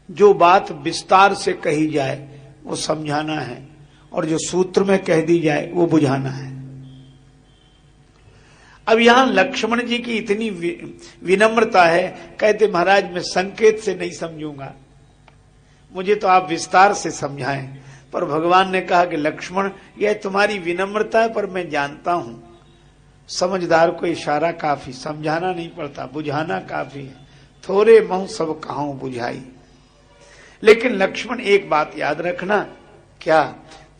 जो बात विस्तार से कही जाए वो समझाना है, और जो सूत्र में कह दी जाए वो बुझाना है। अब यहां लक्ष्मण जी की इतनी विनम्रता है, कहते महाराज मैं संकेत से नहीं समझूंगा, मुझे तो आप विस्तार से समझाएं। पर भगवान ने कहा कि लक्ष्मण यह तुम्हारी विनम्रता है, पर मैं जानता हूं समझदार को इशारा काफी, समझाना नहीं पड़ता, बुझाना काफी है। थोड़े महु सब कहां बुझाई। लेकिन लक्ष्मण एक बात याद रखना, क्या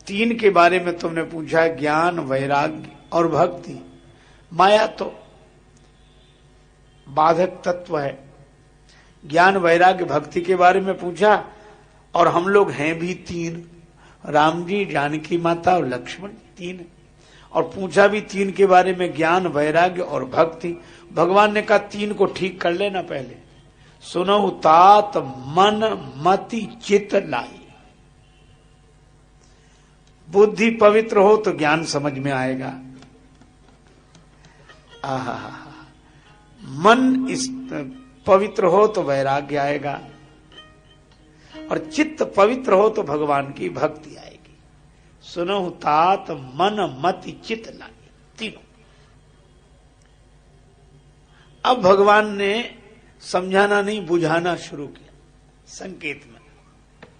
3 के बारे में तुमने पूछा, ज्ञान वैराग्य और भक्ति। माया तो बाधक तत्व है, ज्ञान वैराग्य भक्ति के बारे में पूछा, और हम लोग हैं भी 3, राम जी, जानकी माता और लक्ष्मण 3, और पूछा भी 3 के बारे में, ज्ञान वैराग्य और भक्ति। भगवान ने कहा 3 को ठीक कर लेना पहले। सुनो तात मन मति चित लाई। बुद्धि पवित्र हो तो ज्ञान समझ में आएगा। आहा, मन इस पवित्र हो तो वैराग्य आएगा, और चित्त पवित्र हो तो भगवान की भक्ति आएगी। सुनो तात मन मति चित्त लाई, तीनों। अब भगवान ने समझाना नहीं बुझाना शुरू किया, संकेत में,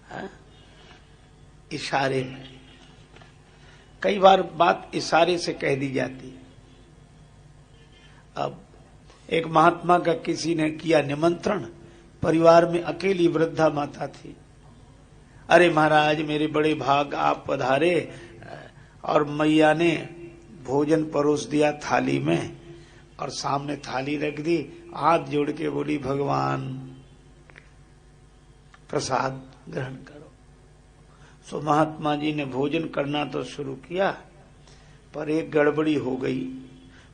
हाँ? इशारे में। कई बार बात इशारे से कह दी जाती है। अब एक महात्मा का किसी ने किया निमंत्रण, परिवार में अकेली वृद्धा माता थी। अरे महाराज मेरे बड़े भाग आप पधारे, और मैया ने भोजन परोस दिया थाली में, और सामने थाली रख दी, हाथ जोड़ के बोली भगवान प्रसाद ग्रहण करो। सो महात्मा जी ने भोजन करना तो शुरू किया, पर एक गड़बड़ी हो गई।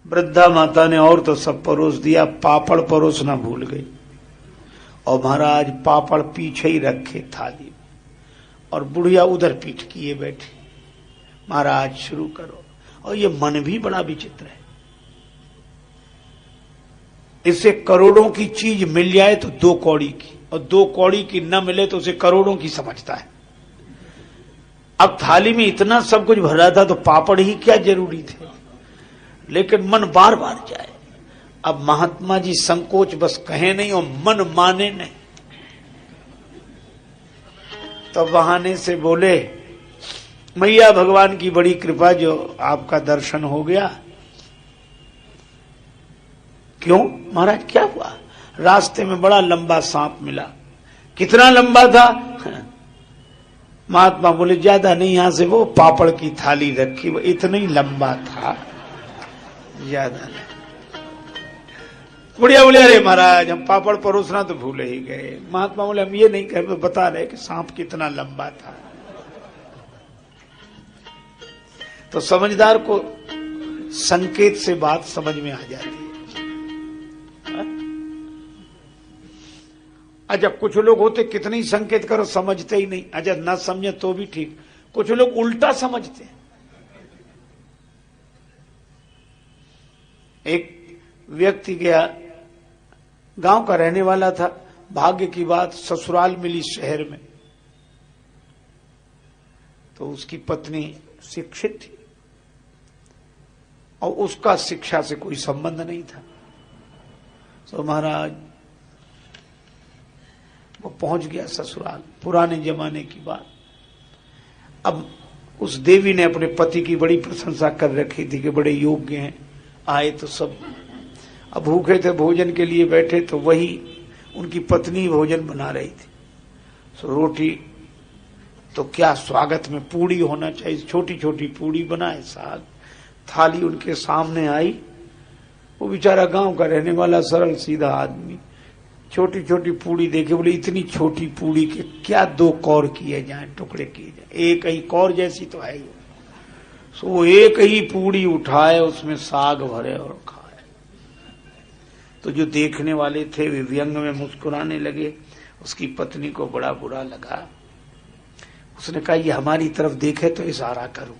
वृद्धा माता ने और तो सब परोस दिया, पापड़ परोसना भूल गई, और महाराज पापड़ पीछे ही रखे थाली में, और बुढ़िया उधर पीठ किए बैठी। महाराज शुरू करो। और ये मन भी बड़ा विचित्र है, इसे करोड़ों की चीज मिल जाए तो 2 कौड़ी की, और 2 कौड़ी की न मिले तो उसे करोड़ों की समझता है। अब थाली में इतना सब कुछ भरा था तो पापड़ ही क्या जरूरी थे, लेकिन मन बार बार जाए। अब महात्मा जी संकोच बस कहे नहीं और मन माने नहीं, तो बहाने से बोले मैया भगवान की बड़ी कृपा जो आपका दर्शन हो गया। क्यों महाराज क्या हुआ? रास्ते में बड़ा लंबा सांप मिला। कितना लंबा था? महात्मा बोले ज्यादा नहीं, यहां से वो पापड़ की थाली रखी, वो इतना ही लंबा था, ज्यादा नहीं। बुढ़िया बोले अरे महाराज हम पापड़ परोसना तो भूल ही गए। महात्मा बोले हम ये नहीं कह बता रहे कि सांप कितना लंबा था। तो समझदार को संकेत से बात समझ में आ जाती है। अच्छा कुछ लोग होते कितने ही संकेत करो समझते ही नहीं। अच्छा ना समझे तो भी ठीक, कुछ लोग उल्टा समझते हैं। एक व्यक्ति गया, गांव का रहने वाला था, भाग्य की बात ससुराल मिली शहर में। तो उसकी पत्नी शिक्षित थी और उसका शिक्षा से कोई संबंध नहीं था। तो महाराज वो पहुंच गया ससुराल, पुराने जमाने की बात। अब उस देवी ने अपने पति की बड़ी प्रशंसा कर रखी थी कि बड़े योग्य हैं। आए तो सब अब भूखे थे, भोजन के लिए बैठे, तो वही उनकी पत्नी भोजन बना रही थी। तो रोटी तो क्या स्वागत में पूड़ी होना चाहिए, छोटी छोटी पूड़ी बनाए, साग, थाली उनके सामने आई। वो बेचारा गांव का रहने वाला सरल सीधा आदमी छोटी छोटी पूड़ी देखे, बोले इतनी छोटी पूड़ी के क्या 2 कौर किए जाए, टुकड़े किए जाए, एक ही कौर जैसी तो है ही। सो वो एक ही पूड़ी उठाए, उसमें साग भरे और खाए। तो जो देखने वाले थे वे व्यंग में मुस्कुराने लगे। उसकी पत्नी को बड़ा बुरा लगा। उसने कहा ये हमारी तरफ देखे तो इशारा करूं,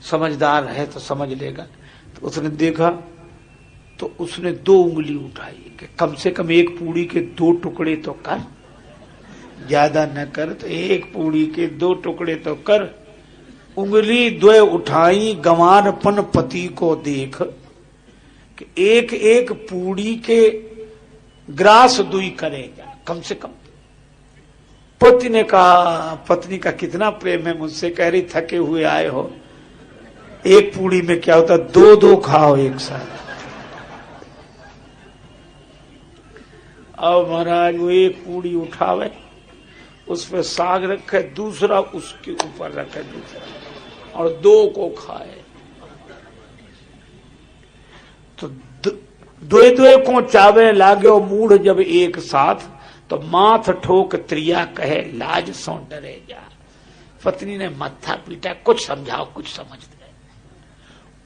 समझदार है तो समझ लेगा। तो उसने देखा तो उसने 2 उंगली उठाई कि कम से कम एक पूड़ी के 2 टुकड़े तो कर। ज्यादा न कर, तो एक पूड़ी के 2 टुकड़े तो कर। उंगली द्वय उठाई गंवारपन पति को देख, कि एक एक पूड़ी के ग्रास दुई करेगा कम से कम। पति ने कहा, पत्नी का कितना प्रेम है मुझसे, कह रही थके हुए आए हो, एक पूड़ी में क्या होता, 2-2 खाओ एक साथ। अब महाराज वो एक पूड़ी उठावे, उस पर साग रखे, दूसरा उसके ऊपर रखे दूसरा, और 2 को खाए। तो द्वे को चावे लागो मूढ़ जब एक साथ, तो माथ ठोक त्रिया कहे लाज सो डरे जा। पत्नी ने मत्था पीटा, कुछ समझाओ कुछ समझ दे।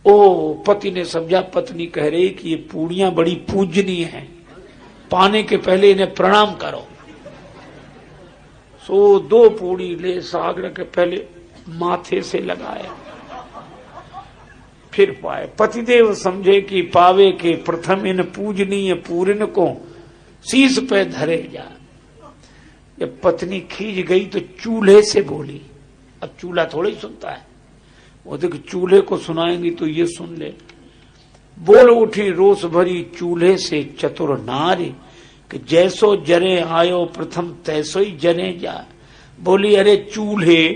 ओ पति ने समझा, पत्नी कह रही कि ये पूड़ियां बड़ी पूजनीय हैं, पाने के पहले इन्हें प्रणाम करो। सो 2 पूड़ी ले सागर के पहले माथे से लगाया, फिर पाए। पतिदेव समझे कि पावे के प्रथम इन पूजनीय पूरन को शीश पे धरे जा। जब पत्नी खींच गई तो चूल्हे से बोली। अब चूल्हा थोड़ा ही सुनता है, वो देख चूल्हे को सुनाएंगी तो ये सुन ले। बोल उठी रोष भरी चूल्हे से चतुर नारी, कि जैसो जरे आयो प्रथम तैसो ही जने जा। बोली अरे चूल्हे,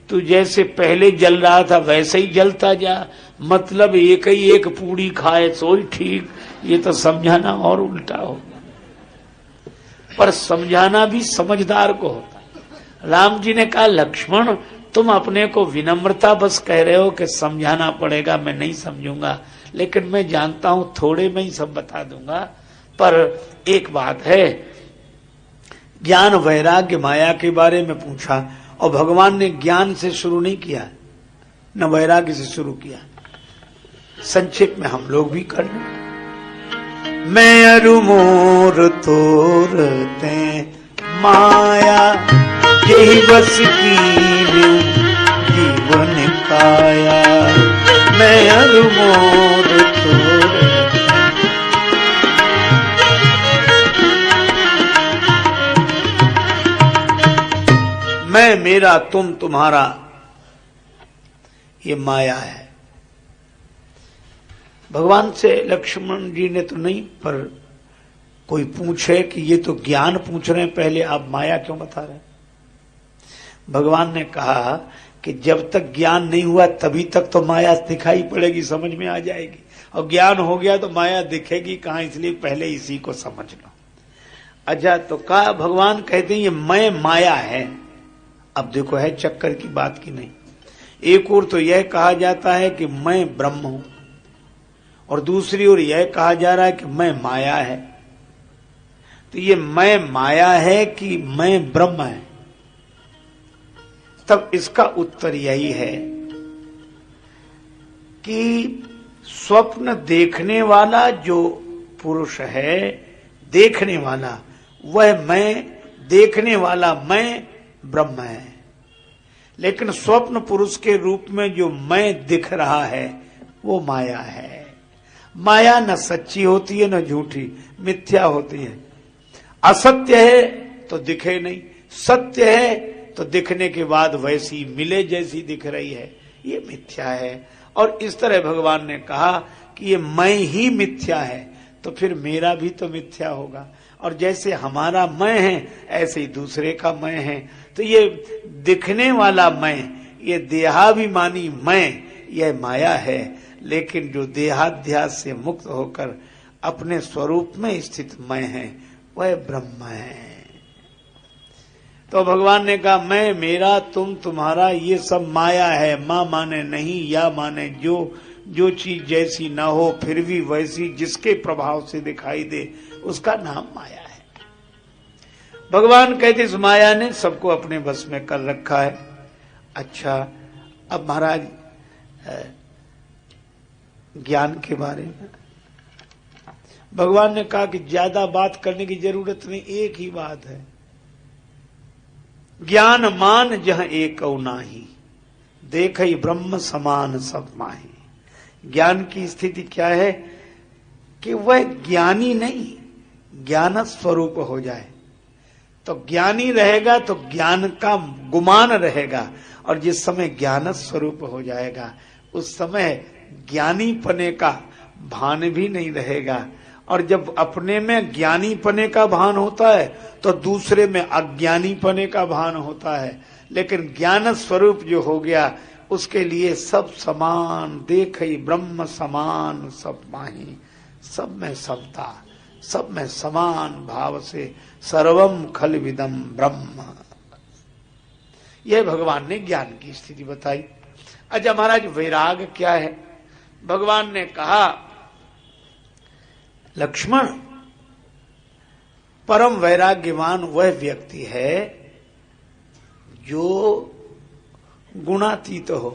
तू जैसे पहले जल रहा था वैसे ही जलता जा, मतलब एक ही एक पूड़ी खाए सो ही ठीक। ये तो समझाना और उल्टा हो, पर समझाना भी समझदार को होता है। राम जी ने कहा लक्ष्मण तुम अपने को विनम्रता बस कह रहे हो कि समझाना पड़ेगा, मैं नहीं समझूंगा, लेकिन मैं जानता हूं थोड़े में ही सब बता दूंगा। पर एक बात है, ज्ञान वैराग्य माया के बारे में पूछा, और भगवान ने ज्ञान से शुरू नहीं किया, न वैराग्य से शुरू किया। संक्षेप में हम लोग भी कर लें। मैं अरु मोर तोरते माया, यही बस की जीवन काया। मैं अरु मोर तोरते, मैं मेरा तुम तुम्हारा, ये माया है। भगवान से लक्ष्मण जी ने तो नहीं, पर कोई पूछे कि ये तो ज्ञान पूछ रहे हैं, पहले आप माया क्यों बता रहे हैं? भगवान ने कहा कि जब तक ज्ञान नहीं हुआ तभी तक तो माया दिखाई पड़ेगी, समझ में आ जाएगी, और ज्ञान हो गया तो माया दिखेगी कहां, इसलिए पहले इसी को समझ लो। अच्छा, तो कहा भगवान कहते हैं ये मैं माया है। अब देखो है चक्कर की बात की नहीं। एक ओर तो यह कहा जाता है कि मैं ब्रह्म हूं, और दूसरी ओर यह कहा जा रहा है कि मैं माया है। तो ये मैं माया है कि मैं ब्रह्म है? तब इसका उत्तर यही है कि स्वप्न देखने वाला जो पुरुष है, देखने वाला, वह मैं, देखने वाला मैं ब्रह्म है। लेकिन स्वप्न पुरुष के रूप में जो मैं दिख रहा है वो माया है। माया न सच्ची होती है न झूठी, मिथ्या होती है। असत्य है तो दिखे नहीं, सत्य है तो दिखने के बाद वैसी मिले जैसी दिख रही है, ये मिथ्या है। और इस तरह भगवान ने कहा कि ये मैं ही मिथ्या है, तो फिर मेरा भी तो मिथ्या होगा। और जैसे हमारा मैं है ऐसे ही दूसरे का मैं है। तो ये दिखने वाला मैं, ये देहाभिमानी मैं, यह माया है। लेकिन जो देहाध्यास से मुक्त होकर अपने स्वरूप में स्थित मैं है, वह ब्रह्म है। तो भगवान ने कहा मैं, मेरा, तुम, तुम्हारा, ये सब माया है। मां माने नहीं, या माने जो चीज जैसी ना हो फिर भी वैसी जिसके प्रभाव से दिखाई दे, उसका नाम माया है। भगवान कहते इस माया ने सबको अपने बस में कर रखा है। अच्छा, अब महाराज ज्ञान के बारे में भगवान ने कहा कि ज्यादा बात करने की जरूरत नहीं, एक ही बात है, ज्ञान मान जह एक नाही, देख ही ब्रह्म समान सब माही। ज्ञान की स्थिति क्या है कि वह ज्ञानी नहीं, ज्ञान स्वरूप हो जाए तो ज्ञानी रहेगा तो ज्ञान का गुमान रहेगा, और जिस समय ज्ञान स्वरूप हो जाएगा उस समय ज्ञानी पने का भान भी नहीं रहेगा। और जब अपने में ज्ञानी पने का भान होता है तो दूसरे में अज्ञानी पने का भान होता है। लेकिन ज्ञान स्वरूप जो हो गया उसके लिए सब समान, देख ही ब्रह्म समान सब माही, सब में समता, सब में समान भाव से सर्वम खल विदम ब्रह्म। यह भगवान ने ज्ञान की स्थिति बताई। अच्छा महाराज, वैराग क्या है? भगवान ने कहा, लक्ष्मण, परम वैराग्यवान वह व्यक्ति है जो गुणातीत हो,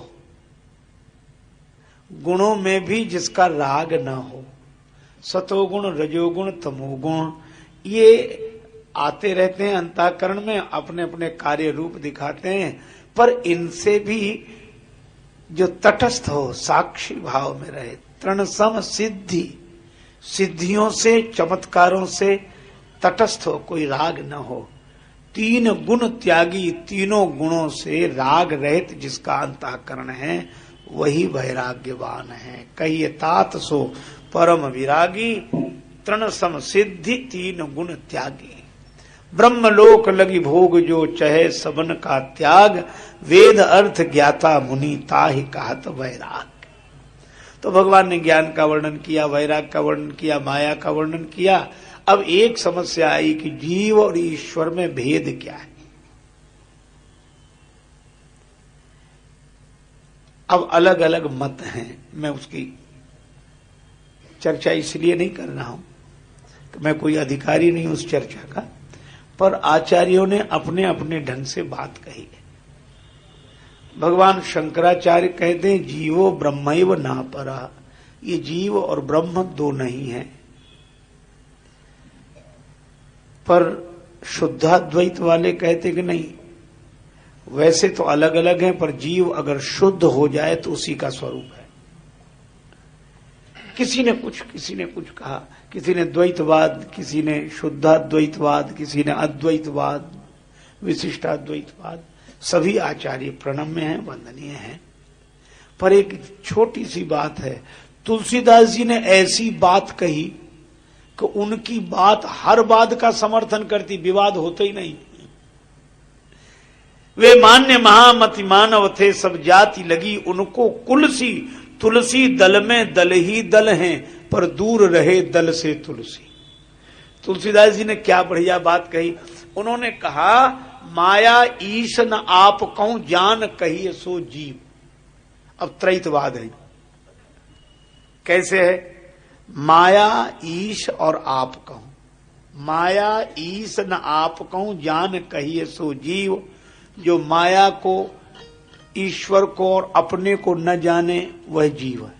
गुणों में भी जिसका राग न हो। सतोगुण, रजोगुण, तमोगुण ये आते रहते हैं अंतःकरण में, अपने अपने कार्य रूप दिखाते हैं, पर इनसे भी जो तटस्थ हो, साक्षी भाव में रहे, तृणसम सिद्धि, सिद्धियों से, चमत्कारों से तटस्थ हो, कोई राग न हो। तीन गुण त्यागी, तीनों गुणों से राग रहित जिसका अंतःकरण है वही वैराग्यवान है। कहिए तात सो परम विरागी, तृण सम सिद्धि तीन गुण त्यागी। ब्रह्मलोक लगी भोग जो चहे सबन का त्याग, वेद अर्थ ज्ञाता मुनि ताहि कहत वैराग। तो भगवान ने ज्ञान का वर्णन किया, वैराग का वर्णन किया, माया का वर्णन किया। अब एक समस्या आई कि जीव और ईश्वर में भेद क्या है। अब अलग अलग मत हैं, मैं उसकी चर्चा इसलिए नहीं कर रहा हूं कि मैं कोई अधिकारी नहीं उस चर्चा का, पर आचार्यों ने अपने अपने ढंग से बात कही है। भगवान शंकराचार्य कहते हैं जीवो ब्रह्मैव ना परा, ये जीव और ब्रह्म दो नहीं है। पर शुद्धाद्वैत वाले कहते कि नहीं, वैसे तो अलग अलग हैं, पर जीव अगर शुद्ध हो जाए तो उसी का स्वरूप है। किसी ने कुछ कहा, किसी ने द्वैतवाद, किसी ने शुद्धाद्वैतवाद, किसी ने अद्वैतवाद, विशिष्टाद्वैतवाद। सभी आचार्य प्रणम्य हैं, वंदनीय हैं। पर एक छोटी सी बात है, तुलसीदास जी ने ऐसी बात कही कि उनकी बात हर बात का समर्थन करती, विवाद होते ही नहीं। वे मान्य महामति मानव थे, सब जाति लगी उनको कुलसी, तुलसी दल में दल ही दल हैं, पर दूर रहे दल से तुलसी। तुलसीदास जी ने क्या बढ़िया बात कही। उन्होंने कहा, माया ईश न आप कहूं जान कहिए सो जीव। अब त्रैतवाद है। कैसे है? माया ईश और आप कहूं, माया ईश न आप कहूं जान कहिए सो जीव। जो माया को, ईश्वर को और अपने को न जाने वह जीव है।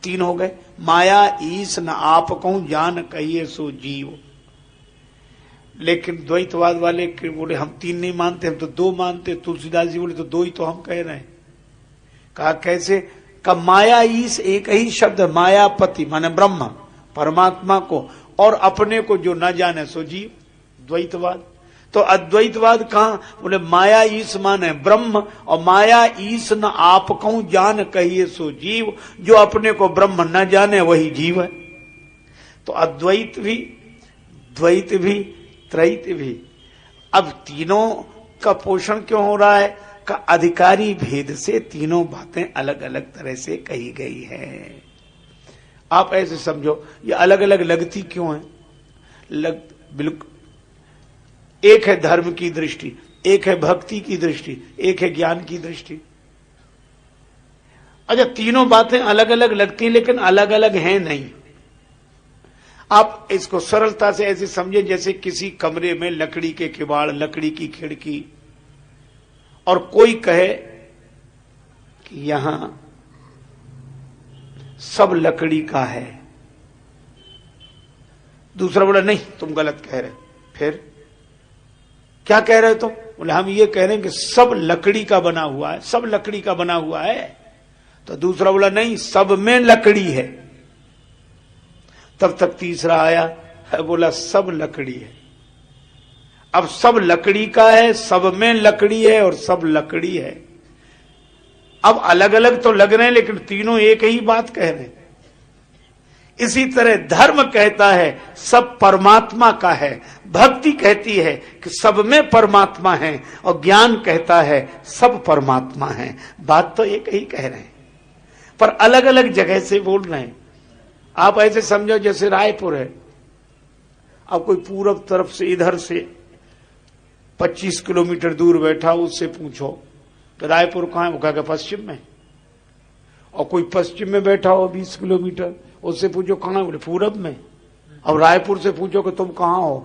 तीन हो गए, माया ईश न आप कहूं जान कहिए सो जीव। लेकिन द्वैतवाद वाले बोले हम तीन नहीं मानते, हम तो दो मानते। तुलसीदास जी बोले तो दो ही तो हम कह रहे हैं। कहा कैसे? का माया ईश एक ही शब्द, मायापति माने ब्रह्म, परमात्मा को, और अपने को जो न जाने सो जीव। द्वैतवाद। तो अद्वैतवाद कहां? बोले माया ईश माने ब्रह्म, और माया ईश न आप कहूं जान कहिए सो जीव। जो अपने को ब्रह्म न जाने वही जीव है। तो अद्वैत भी, द्वैत भी, त्रैत भी। अब तीनों का पोषण क्यों हो रहा है? का अधिकारी भेद से तीनों बातें अलग अलग तरह से कही गई है। आप ऐसे समझो, ये अलग अलग लगती क्यों है? बिल्कुल एक है धर्म की दृष्टि, एक है भक्ति की दृष्टि, एक है ज्ञान की दृष्टि। अच्छा, तीनों बातें अलग अलग लगती हैं लेकिन अलग अलग हैं नहीं। आप इसको सरलता से ऐसे समझे जैसे किसी कमरे में लकड़ी के किवाड़, लकड़ी की खिड़की, और कोई कहे कि यहां सब लकड़ी का है। दूसरा बोला नहीं तुम गलत कह रहे। फिर क्या कह रहे हो तुम? बोले हम ये कह रहे हैं कि सब लकड़ी का बना हुआ है, सब लकड़ी का बना हुआ है। तो दूसरा बोला नहीं, सब में लकड़ी है। तब तक तीसरा आया, बोला सब लकड़ी है। अब सब लकड़ी का है, सब में लकड़ी है और सब लकड़ी है। अब अलग अलग तो लग रहे हैं लेकिन तीनों एक ही बात कह रहे हैं। इसी तरह धर्म कहता है सब परमात्मा का है, भक्ति कहती है कि सब में परमात्मा है, और ज्ञान कहता है सब परमात्मा है। बात तो एक ही कह रहे हैं पर अलग अलग जगह से बोल रहे हैं। आप ऐसे समझो जैसे रायपुर है, अब कोई पूरब तरफ से इधर से 25 किलोमीटर दूर बैठा, उससे पूछो तो रायपुर कहाँ है, वो कहेगा पश्चिम में। और कोई पश्चिम में बैठा हो 20 किलोमीटर, उससे पूछो कहाँ, बोले पूरब में। अब रायपुर से पूछो कि तुम कहाँ हो,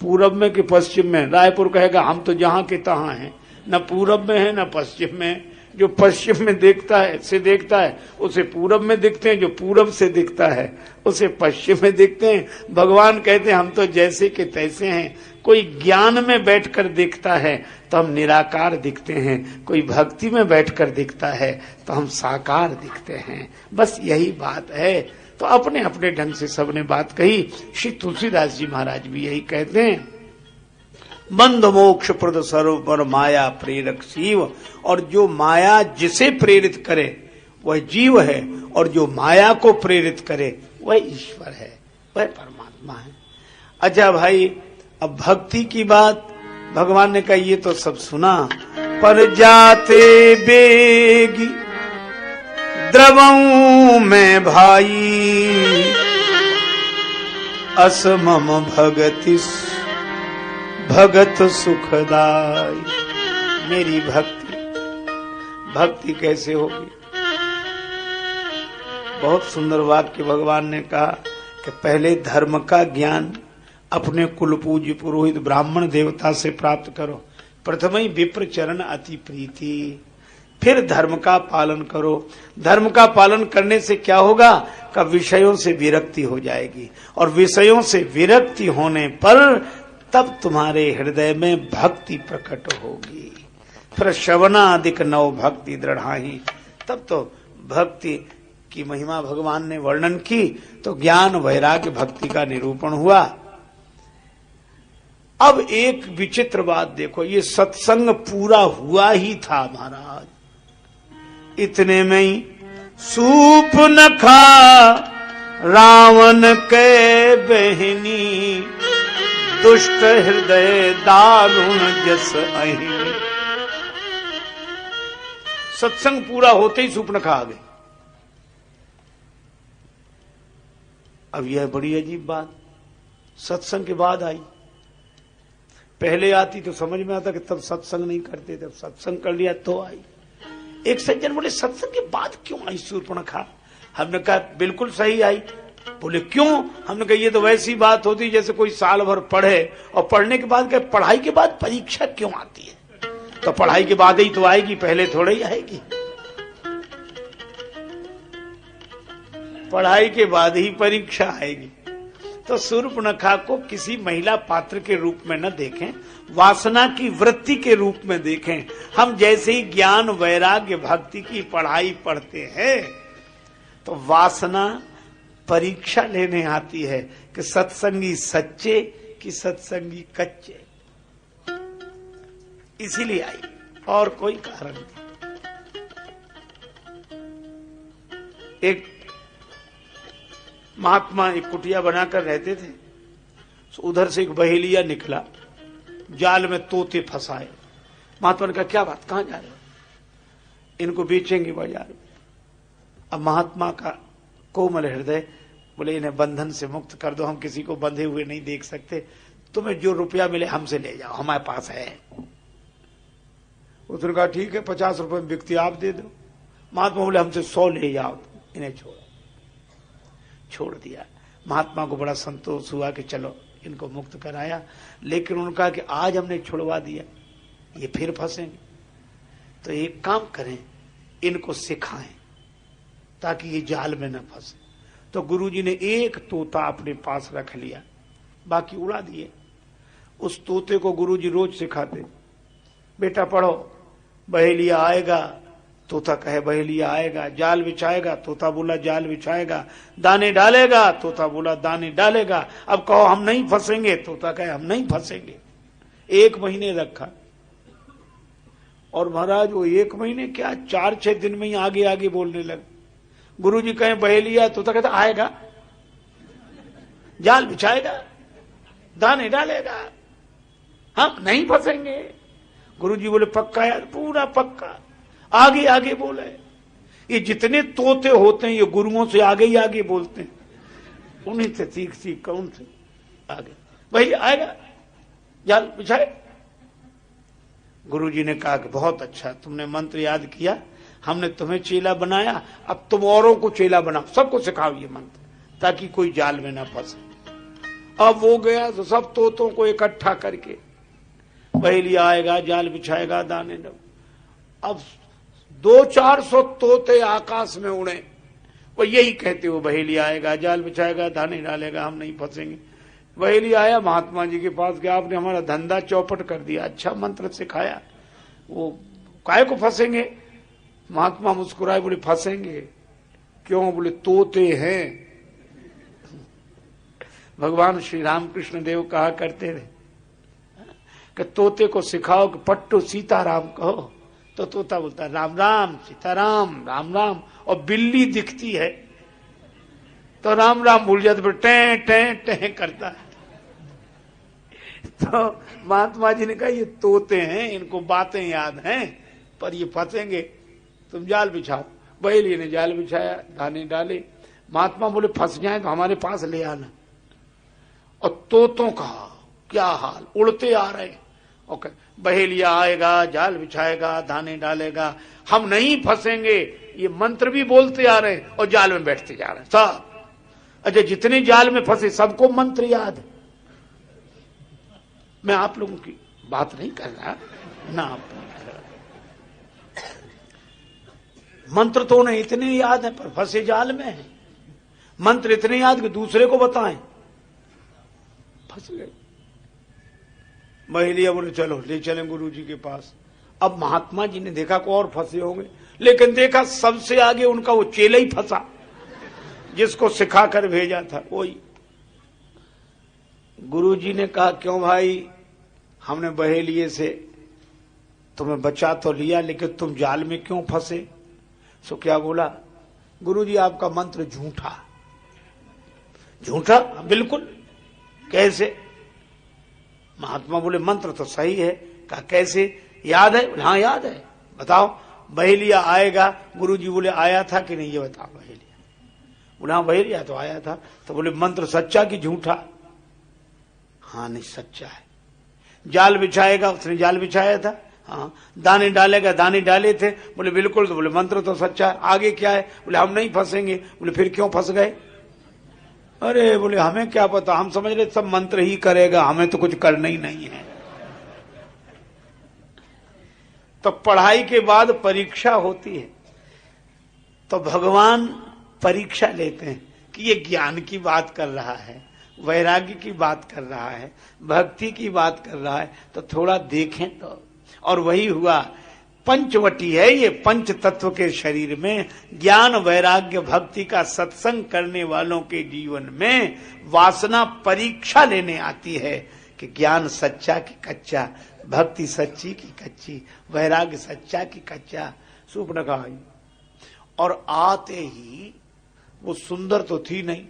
पूरब में कि पश्चिम में, रायपुर कहेगा हम तो जहां के तहां हैं, न पूरब में है न पश्चिम में। जो पश्चिम में देखता है उसे पूरब में दिखते हैं, जो पूरब से दिखता है उसे पश्चिम में दिखते हैं। भगवान कहते हैं हम तो जैसे के तैसे हैं। कोई ज्ञान में बैठकर देखता है तो हम निराकार दिखते हैं, कोई भक्ति में बैठकर दिखता है तो हम साकार दिखते हैं। बस यही बात है। तो अपने अपने ढंग से सबने बात कही। श्री तुलसीदास जी महाराज भी यही कहते हैं, बंध मोक्ष प्रद सर्व माया प्रेरक शिव। और जो माया जिसे प्रेरित करे वह जीव है, और जो माया को प्रेरित करे वह ईश्वर है, वह परमात्मा है। अच्छा भाई, अब भक्ति की बात भगवान ने कहा ये तो सब सुना, पर जाते बेगी द्रवऊ में भाई, असमम भगत सुखदाई। मेरी भक्ति कैसे होगी? बहुत सुंदर वाक्य भगवान ने कहा कि पहले धर्म का ज्ञान अपने कुल पूज्य पुरोहित ब्राह्मण देवता से प्राप्त करो। प्रथम ही विप्र चरण अति प्रीति, फिर धर्म का पालन करो। धर्म का पालन करने से क्या होगा? का विषयों से विरक्ति हो जाएगी, और विषयों से विरक्ति होने पर तब तुम्हारे हृदय में भक्ति प्रकट होगी। फिर श्रवणादिक नव भक्ति दृढ़ाही, तब तो भक्ति की महिमा भगवान ने वर्णन की, तो ज्ञान वैराग्य भक्ति का निरूपण हुआ। अब एक विचित्र बात देखो, ये सत्संग पूरा हुआ ही था महाराज, इतने में ही सूप न खा रावण के बहनी, दुष्ट हृदय दारुण जस अहिनी। सत्संग पूरा होते ही सूर्पणखा आ गई। अब यह बड़ी अजीब बात सत्संग के बाद आई। पहले आती तो समझ में आता कि तब सत्संग नहीं करते, तब सत्संग कर लिया तो आई। एक सज्जन बोले सत्संग के बाद क्यों आई सूर्पणखा? हमने कहा बिल्कुल सही आई। बोले क्यों? हमने कहा ये तो वैसी बात होती जैसे कोई साल भर पढ़े और पढ़ने के बाद क्या पढ़ाई के बाद परीक्षा क्यों आती है? तो पढ़ाई के बाद ही तो आएगी, पहले थोड़ा ही आएगी। पढ़ाई के बाद ही परीक्षा आएगी। तो सूर्पणखा को किसी महिला पात्र के रूप में न देखें, वासना की वृत्ति के रूप में देखें। हम जैसे ही ज्ञान वैराग्य भक्ति की पढ़ाई पढ़ते हैं तो वासना परीक्षा लेने आती है कि सत्संगी सच्चे कि सत्संगी कच्चे। इसीलिए आई, और कोई कारण नहीं। एक महात्मा एक कुटिया बनाकर रहते थे, तो उधर से एक बहेलिया निकला, जाल में तोते फंसाए। महात्मा ने कहा क्या बात, कहां जा रहे हो? इनको बेचेंगे बाजार में। अब महात्मा का कोमल हृदय बोले इन्हें बंधन से मुक्त कर दो, हम किसी को बंधे हुए नहीं देख सकते, तुम्हें जो रुपया मिले हमसे ले जाओ, हमारे पास है। उसने कहा ठीक है, 50 रुपए में बिकती आप दे दो। महात्मा बोले हमसे 100 ले जाओ, इन्हें छोड़ दिया। महात्मा को बड़ा संतोष हुआ कि चलो इनको मुक्त कराया, लेकिन उन्होंने कहा कि आज हमने छुड़वा दिया, ये फिर फंसेंगे, तो एक काम करें, इनको सिखाएं ताकि ये जाल में न फंसे। तो गुरुजी ने एक तोता अपने पास रख लिया, बाकी उड़ा दिए। उस तोते को गुरुजी रोज सिखाते, बेटा पढ़ो, बहेलिया आएगा, तोता कहे बहेलिया आएगा, जाल बिछाएगा, तोता बोला जाल बिछाएगा, दाने डालेगा, तोता बोला दाने डालेगा। अब कहो हम नहीं फंसेंगे, तोता कहे हम नहीं फंसेंगे। 1 महीने रखा, और महाराज वो 1 महीने क्या 4-6 दिन में ही आगे आगे बोलने लगे। गुरुजी कहें बहेलिया, तो कहता आएगा, जाल बिछाएगा, दाने डालेगा, हम नहीं फंसेंगे। गुरुजी बोले पक्का यार, पूरा पक्का। आगे आगे बोले। ये जितने तोते होते हैं ये गुरुओं से आगे ही आगे बोलते हैं, उन्हीं से सीख सीख कर उनसे आगे। भाई आएगा, जाल बिछाए। गुरुजी ने कहा कि बहुत अच्छा, तुमने मंत्र याद किया, हमने तुम्हें चेला बनाया, अब तुम औरों को चेला बनाओ, सबको सिखाओ ये मंत्र, ताकि कोई जाल में ना फंसे। अब वो गया तो सब तोतों को इकट्ठा करके, बहेलिया आएगा, जाल बिछाएगा, दाने दो। अब 200-400 तोते आकाश में उड़े, वो यही कहते हो बहेलिया आएगा, जाल बिछाएगा, दाने डालेगा, हम नहीं फंसेंगे। बहेलिया आया महात्मा जी के पास कि आपने हमारा धंधा चौपट कर दिया, अच्छा मंत्र सिखाया, वो काहे को फंसेंगे। महात्मा मुस्कुराए, बोले फंसेंगे क्यों, बोले तोते हैं। भगवान श्री रामकृष्ण देव कहा करते थे कि तोते को सिखाओ कि पट्टू सीताराम कहो, तो तोता बोलता है राम राम सीताराम राम राम, और बिल्ली दिखती है तो राम राम भूल जाते, फिर टें टें टें करता है। तो महात्मा जी ने कहा ये तोते हैं, इनको बातें याद हैं, पर ये फंसेंगे, तुम जाल बिछाओ। बहेलिया ने जाल बिछाया, दाने डाले। महात्मा बोले फंस जाए तो हमारे पास ले आना। और तोतों का क्या हाल, उड़ते आ रहे। ओके, बहेलिया आएगा, जाल बिछाएगा, दाने डालेगा, हम नहीं फंसेंगे, ये मंत्र भी बोलते आ रहे हैं और जाल में बैठते जा रहे हैं सब। अच्छा, जितने जाल में फंसे सबको मंत्र याद है। मैं आप लोगों की बात नहीं कर रहा ना, आप मंत्र तो उन्हें इतने याद है पर फंसे जाल में है। मंत्र इतने याद कि दूसरे को बताएं, फंस गए। बहेलिया बोले चलो ले चलें गुरुजी के पास। अब महात्मा जी ने देखा को और फंसे होंगे, लेकिन देखा सबसे आगे उनका वो चेला ही फंसा, जिसको सिखा कर भेजा था वही। गुरुजी ने कहा क्यों भाई, हमने बहेलिये से तुम्हें बचा तो लिया, लेकिन तुम जाल में क्यों फंसे। सो क्या बोला, गुरुजी आपका मंत्र झूठा। झूठा? बिल्कुल। कैसे? महात्मा बोले मंत्र तो सही है। कहा कैसे, याद है? हाँ याद है। बताओ। बहेलिया आएगा। गुरुजी बोले आया था कि नहीं, ये बताओ। बहेलिया बोले हाँ बहेलिया तो आया था। तो बोले मंत्र सच्चा कि झूठा? हाँ नहीं सच्चा है। जाल बिछाएगा, उसने जाल बिछाया था। हाँ। दाने डालेगा, दाने डाले थे। बोले बिल्कुल। तो बोले मंत्र तो सच्चा है। आगे क्या है? बोले हम नहीं फंसेंगे। बोले फिर क्यों फंस गए? अरे बोले हमें क्या पता, हम समझ रहे सब मंत्र ही करेगा, हमें तो कुछ करना ही नहीं है। तो पढ़ाई के बाद परीक्षा होती है, तो भगवान परीक्षा लेते हैं कि ये ज्ञान की बात कर रहा है, वैराग्य की बात कर रहा है, भक्ति की बात कर रहा है, तो थोड़ा देखें तो। और वही हुआ। पंचवटी है ये, पंच तत्व के शरीर में ज्ञान वैराग्य भक्ति का सत्संग करने वालों के जीवन में वासना परीक्षा लेने आती है कि ज्ञान सच्चा कि कच्चा, भक्ति सच्ची कि कच्ची, वैराग्य सच्चा कि कच्चा। सुपर्णखा आई और आते ही वो सुंदर तो थी नहीं,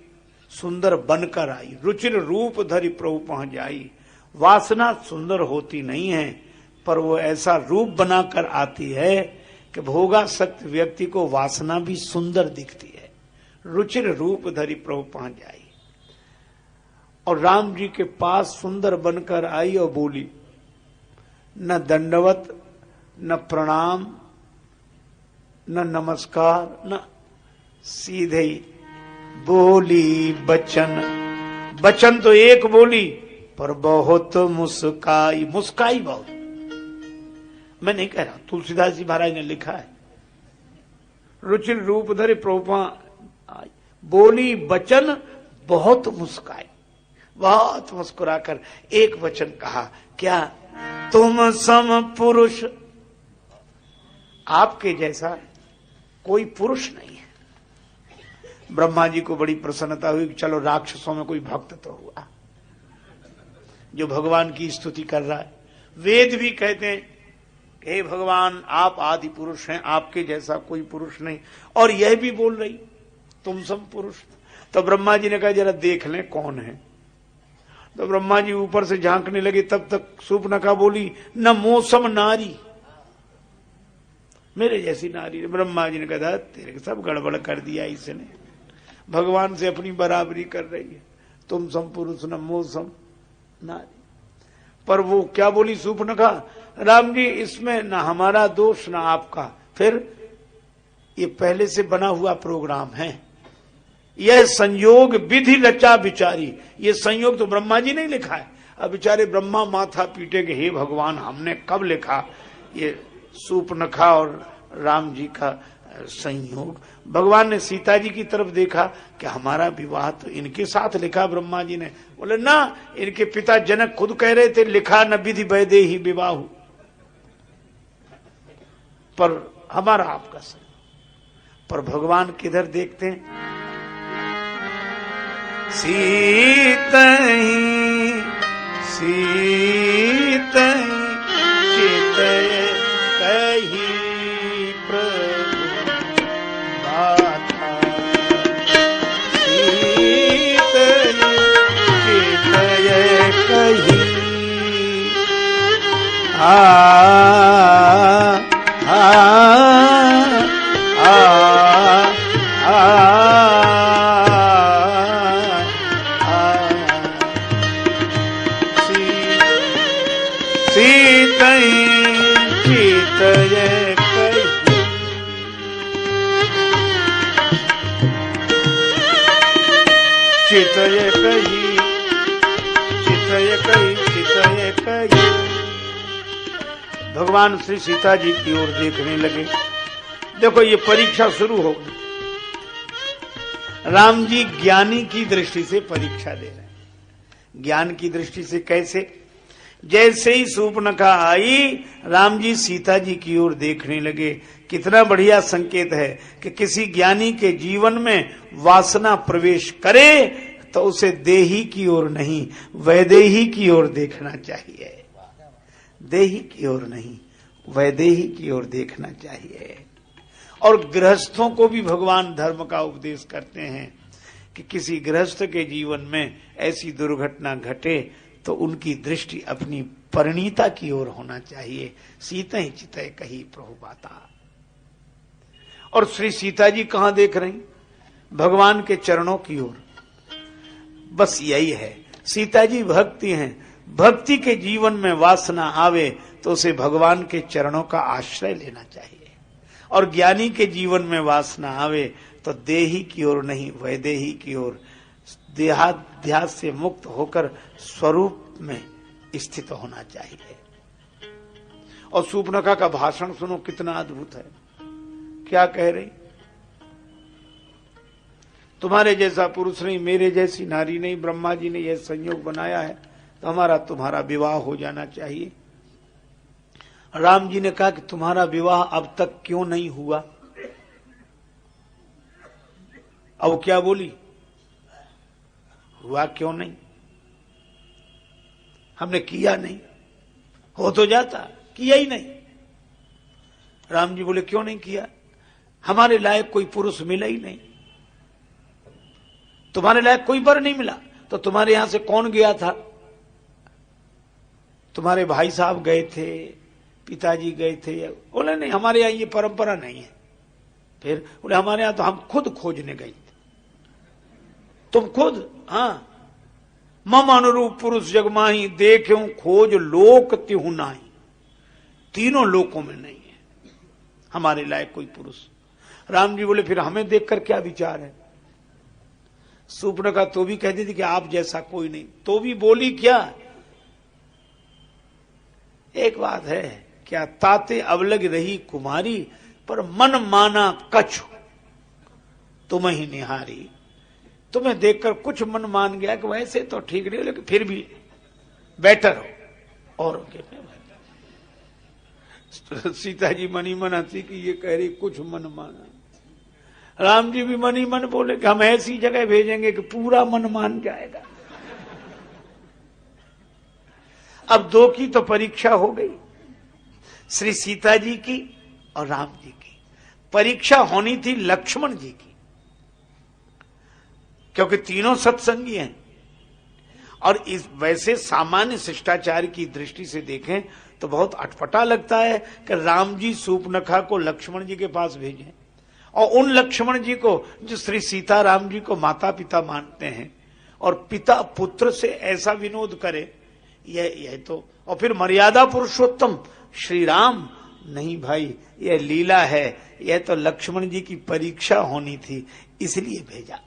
सुंदर बनकर आई। रुचिर रूप धरि प्रभु पहुंच जाई। वासना सुंदर होती नहीं है, पर वो ऐसा रूप बनाकर आती है कि भोगासक्त व्यक्ति को वासना भी सुंदर दिखती है। रुचिर रूप धरि प्रभु पहुंच जाई। और राम जी के पास सुंदर बनकर आई और बोली, न दंडवत, न प्रणाम, न नमस्कार, न सीधे ही बोली बचन। बचन तो एक बोली, पर बहुत मुस्काई। मुस्काई बहुत। मैं नहीं कह रहा, तुलसीदास जी महाराज ने लिखा है। रुचिर रूप धरे प्रभु बोली बचन, बहुत मुस्काई, बहुत मुस्कुराकर एक वचन कहा, क्या तुम सम पुरुष, आपके जैसा कोई पुरुष नहीं है। ब्रह्मा जी को बड़ी प्रसन्नता हुई कि चलो राक्षसों में कोई भक्त तो हुआ जो भगवान की स्तुति कर रहा है। वेद भी कहते हैं हे भगवान आप आदि पुरुष हैं, आपके जैसा कोई पुरुष नहीं। और यह भी बोल रही तुम सम पुरुष। तो ब्रह्मा जी ने कहा जरा देख लें कौन है। तो ब्रह्मा जी ऊपर से झांकने लगे, तब तक शूर्पणखा बोली न मौसम नारी, मेरे जैसी नारी। ब्रह्मा जी ने कहा तेरे सब गड़बड़ कर दिया इसने, भगवान से अपनी बराबरी कर रही है, तुम सम पुरुष न मौसम नारी। पर वो क्या बोली शूर्पणखा, राम जी इसमें ना हमारा दोष ना आपका, फिर ये पहले से बना हुआ प्रोग्राम है, यह संयोग विधि रचा बिचारी। ये संयोग तो ब्रह्मा जी ने लिखा है। अब बेचारे ब्रह्मा माथा पीटे कि हे भगवान हमने कब लिखा ये शूर्पणखा और राम जी का संयोग। भगवान ने सीता जी की तरफ देखा कि हमारा विवाह तो इनके साथ लिखा ब्रह्मा जी ने। बोले ना, इनके पिता जनक खुद कह रहे थे लिखा न विधि वैदेही विवाह, पर हमारा आपका संयोग। पर भगवान किधर देखते हैं, सीतई सीतई चितय कही प्रभु बाथा, सीतई चितय कही चितय कही चितय कही चितय कही। भगवान श्री सीता जी की ओर देखने लगे। देखो ये परीक्षा शुरू हो गई। राम जी ज्ञानी की दृष्टि से परीक्षा दे रहे हैं। ज्ञान की दृष्टि से कैसे, जैसे ही शूर्पणखा आई राम जी सीता जी की ओर देखने लगे। कितना बढ़िया संकेत है कि किसी ज्ञानी के जीवन में वासना प्रवेश करे तो उसे देही की ओर नहीं वैदेही की ओर देखना चाहिए। देही की ओर नहीं वैदेही की ओर देखना चाहिए। और गृहस्थों को भी भगवान धर्म का उपदेश करते हैं कि किसी गृहस्थ के जीवन में ऐसी दुर्घटना घटे तो उनकी दृष्टि अपनी परिणीता की ओर होना चाहिए। सीता ही चितय कही प्रभु बाता। और श्री सीता जी कहां देख रही, भगवान के चरणों की ओर। बस यही है, सीता जी भक्ति हैं। भक्ति के जीवन में वासना आवे तो उसे भगवान के चरणों का आश्रय लेना चाहिए। और ज्ञानी के जीवन में वासना आवे तो देही की ओर नहीं वैदेही की ओर, देहाध्यास से मुक्त होकर स्वरूप में स्थित होना चाहिए। और शूर्पणखा का भाषण सुनो कितना अद्भुत है। क्या कह रही, तुम्हारे जैसा पुरुष नहीं, मेरे जैसी नारी नहीं, ब्रह्मा जी ने यह संयोग बनाया है तो हमारा तुम्हारा विवाह हो जाना चाहिए। राम जी ने कहा कि तुम्हारा विवाह अब तक क्यों नहीं हुआ। अब क्या बोली, हुआ क्यों नहीं, हमने किया नहीं, हो तो जाता, किया ही नहीं। राम जी बोले क्यों नहीं किया, हमारे लायक कोई पुरुष मिला ही नहीं, तुम्हारे लायक कोई वर नहीं मिला। तो तुम्हारे यहां से कौन गया था, तुम्हारे भाई साहब गए थे, पिताजी गए थे। बोले नहीं हमारे यहां ये परंपरा नहीं है। फिर बोले हमारे यहां तो हम खुद खोजने गए थे। तुम खुद, हाँ, मम अनुरूप पुरुष जगमाही देखूं खोज लोक तिहु नाही, तीनों लोकों में नहीं है हमारे लायक कोई पुरुष। राम जी बोले फिर हमें देखकर क्या विचार है। शूर्पणखा तो भी कहती थी कि आप जैसा कोई नहीं, तो भी बोली क्या, एक बात है क्या, ताते अवलग रही कुमारी पर मन माना कछु तुम ही निहारी। तुम्हें देखकर कुछ मन मान गया कि वैसे तो ठीक नहीं, लेकिन फिर भी बेटर हो और सीता जी मनी मन हंसी कि ये कह रही कुछ मन माना। राम जी भी मनी मन बोले कि हम ऐसी जगह भेजेंगे कि पूरा मन मान जाएगा। अब दो की तो परीक्षा हो गई, श्री सीता जी की और राम जी की। परीक्षा होनी थी लक्ष्मण जी की, क्योंकि तीनों सत्संगी हैं। और इस वैसे सामान्य शिष्टाचार की दृष्टि से देखें तो बहुत अटपटा लगता है कि राम जी सूपनखा को लक्ष्मण जी के पास भेजें, और उन लक्ष्मण जी को जो श्री सीता राम जी को माता पिता मानते हैं, और पिता पुत्र से ऐसा विनोद करे, यह तो, और फिर मर्यादा पुरुषोत्तम श्री राम, नहीं भाई यह लीला है, यह तो लक्ष्मण जी की परीक्षा होनी थी, इसलिए भेजा।